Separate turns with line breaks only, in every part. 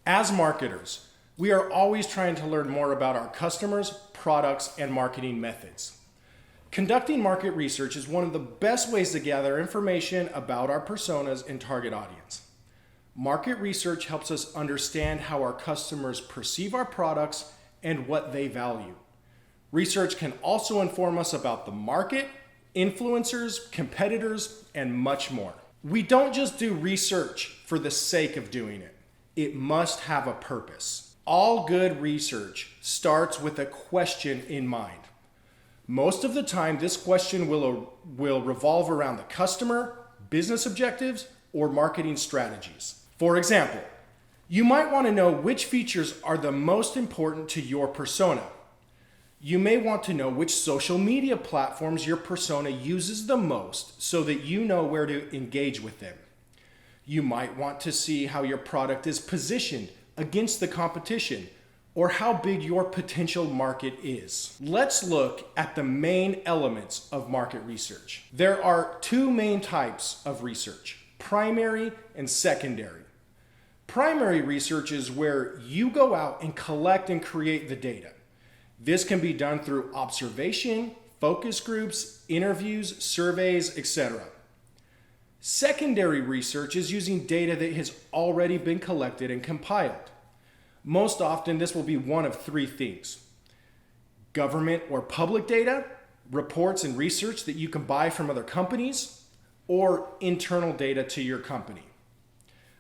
As marketers, we are always trying to learn more about our customers, products, and marketing methods. Conducting market research is one of the best ways to gather information about our personas and target audience. Market research helps us understand how our customers perceive our products and what they value. Research can also inform us about the market, influencers, competitors, and much more. We don't just do research for the sake of doing it. It must have a purpose. All good research starts with a question in mind. Most of the time, this question will revolve around the customer, business objectives, or marketing strategies. For example, you might want to know which features are the most important to your persona. You may want to know which social media platforms your persona uses the most so that you know where to engage with them. You might want to see how your product is positioned against the competition or how big your potential market is. Let's look at the main elements of market research. There are two main types of research: primary and secondary. Primary research is where you go out and collect and create the data. This can be done through observation, focus groups, interviews, surveys, etc. Secondary research is using data that has already been collected and compiled. Most often, this will be one of three things: government or public data, reports and research that you can buy from other companies, or internal data to your company.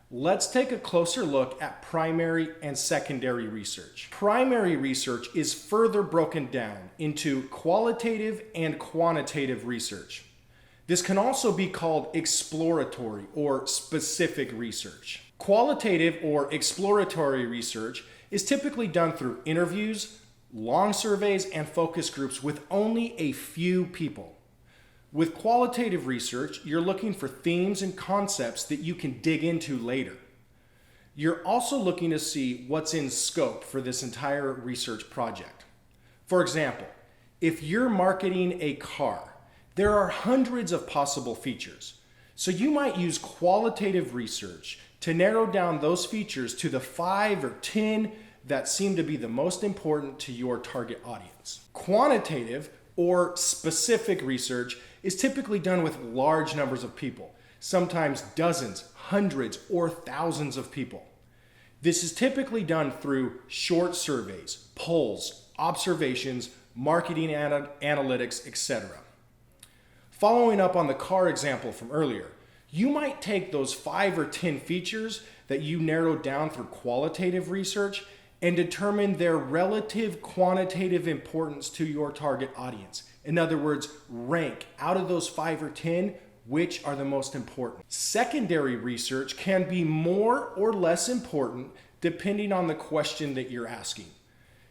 Let's take a closer look at primary and secondary research. Primary research is further broken down into qualitative and quantitative research. This can also be called exploratory or specific research. Qualitative or exploratory research is typically done through interviews, long surveys, and focus groups with only a few people. With qualitative research, you're looking for themes and concepts that you can dig into later. You're also looking to see what's in scope for this entire research project. For example, if you're marketing a car, there are hundreds of possible features. So you might use qualitative research to narrow down those features to the 5 or 10 that seem to be the most important to your target audience. Quantitative or specific research is typically done with large numbers of people, sometimes dozens, hundreds, or thousands of people. This is typically done through short surveys, polls, observations, marketing analytics, etc. Following up on the car example from earlier, you might take those 5 or 10 features that you narrowed down through qualitative research and determine their relative quantitative importance to your target audience. In other words, rank out of those 5 or 10, which are the most important. Secondary research can be more or less important depending on the question that you're asking.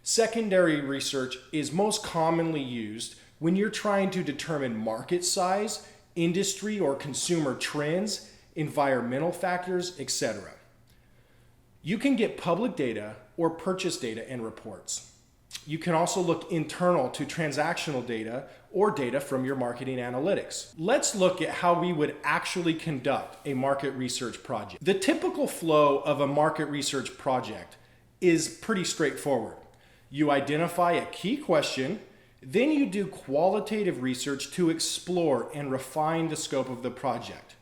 Secondary research is most commonly used when you're trying to determine market size, industry or consumer trends, environmental factors, etc. You can get public data or purchase data and reports. You can also look internal to transactional data or data from your marketing analytics. Let's look at how we would actually conduct a market research project. The typical flow of a market research project is pretty straightforward. You identify a key question, then you do qualitative research to explore and refine the scope of the project.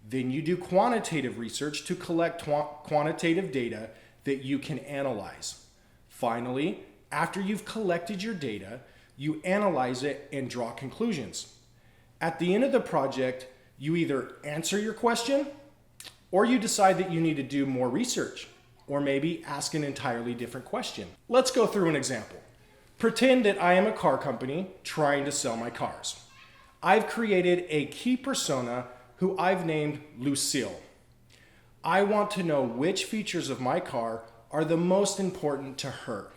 Then you do quantitative research to collect quantitative data that you can analyze. Finally, after you've collected your data, you analyze it and draw conclusions. At the end of the project, you either answer your question or you decide that you need to do more research or maybe ask an entirely different question. Let's go through an example. Pretend that I am a car company trying to sell my cars. I've created a key persona who I've named Lucille. I want to know which features of my car are the most important to her.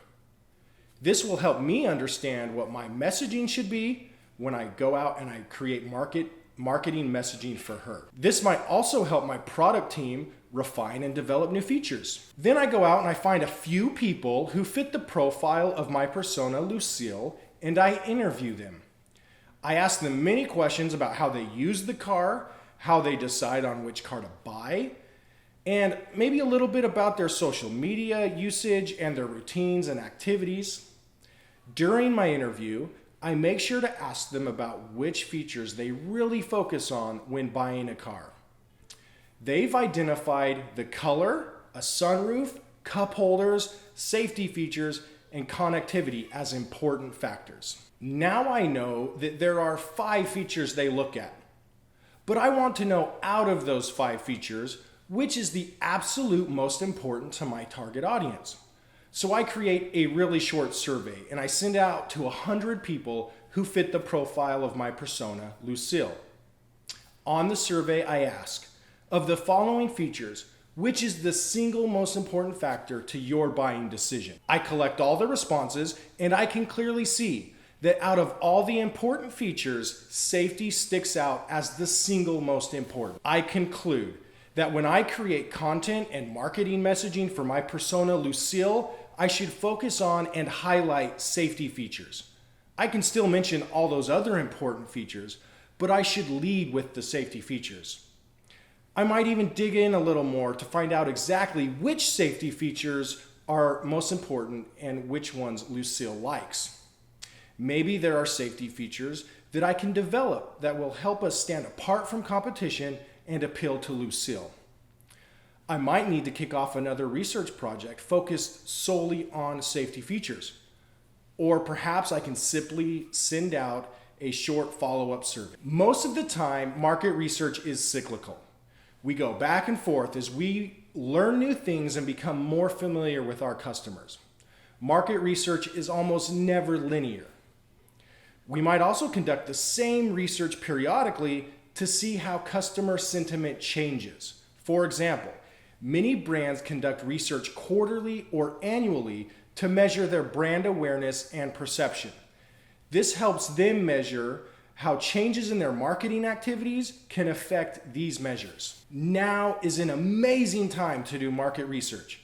This will help me understand what my messaging should be when I go out and I create marketing messaging for her. This might also help my product team refine and develop new features. Then I go out and I find a few people who fit the profile of my persona, Lucille, and I interview them. I ask them many questions about how they use the car, how they decide on which car to buy, and maybe a little bit about their social media usage and their routines and activities. During my interview, I make sure to ask them about which features they really focus on when buying a car. They've identified the color, a sunroof, cup holders, safety features, and connectivity as important factors. Now I know that there are 5 features they look at, but I want to know out of those 5 features, which is the absolute most important to my target audience. So I create a really short survey and I send out to 100 people who fit the profile of my persona, Lucille. On the survey, I ask, of the following features, which is the single most important factor to your buying decision? I collect all the responses and I can clearly see that out of all the important features, safety sticks out as the single most important. I conclude that when I create content and marketing messaging for my persona, Lucille, I should focus on and highlight safety features. I can still mention all those other important features, but I should lead with the safety features. I might even dig in a little more to find out exactly which safety features are most important and which ones Lucille likes. Maybe there are safety features that I can develop that will help us stand apart from competition and appeal to Lucille. I might need to kick off another research project focused solely on safety features. Or perhaps I can simply send out a short follow-up survey. Most of the time, market research is cyclical. We go back and forth as we learn new things and become more familiar with our customers. Market research is almost never linear. We might also conduct the same research periodically to see how customer sentiment changes. For example, many brands conduct research quarterly or annually to measure their brand awareness and perception. This helps them measure how changes in their marketing activities can affect these measures. Now is an amazing time to do market research.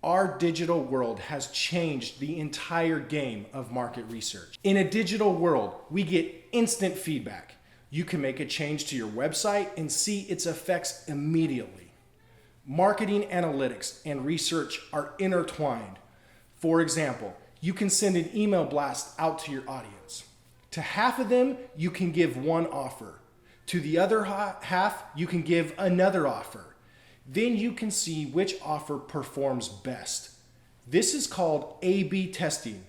Our digital world has changed the entire game of market research. In a digital world, we get instant feedback. You can make a change to your website and see its effects immediately. Marketing analytics and research are intertwined. For example, you can send an email blast out to your audience. To half of them, you can give one offer. To the other half, you can give another offer. Then you can see which offer performs best. This is called A/B testing,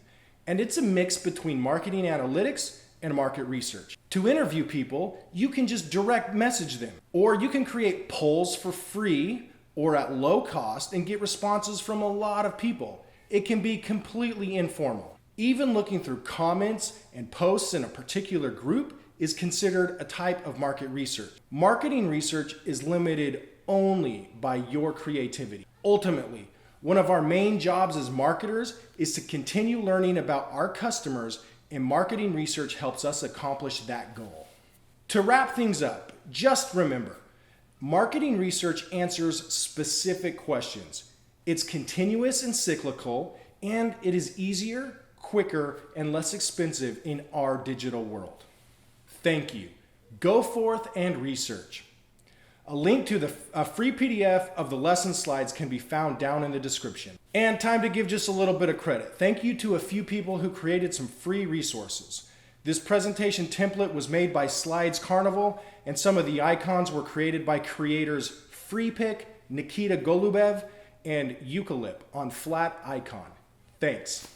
and it's a mix between marketing analytics and market research. To interview people, you can just direct message them, or you can create polls for free or at low cost and get responses from a lot of people. It can be completely informal. Even looking through comments and posts in a particular group is considered a type of market research. Marketing research is limited only by your creativity. Ultimately, one of our main jobs as marketers is to continue learning about our customers, and marketing research helps us accomplish that goal. To wrap things up, just remember, marketing research answers specific questions. It's continuous and cyclical, and it is easier, quicker, and less expensive in our digital world. Thank you. Go forth and research. A link to a free PDF of the lesson slides can be found down in the description. And time to give just a little bit of credit. Thank you to a few people who created some free resources. This presentation template was made by Slides Carnival, and some of the icons were created by creators FreePick, Nikita Golubev, and Eucalypt on Flat Icon. Thanks.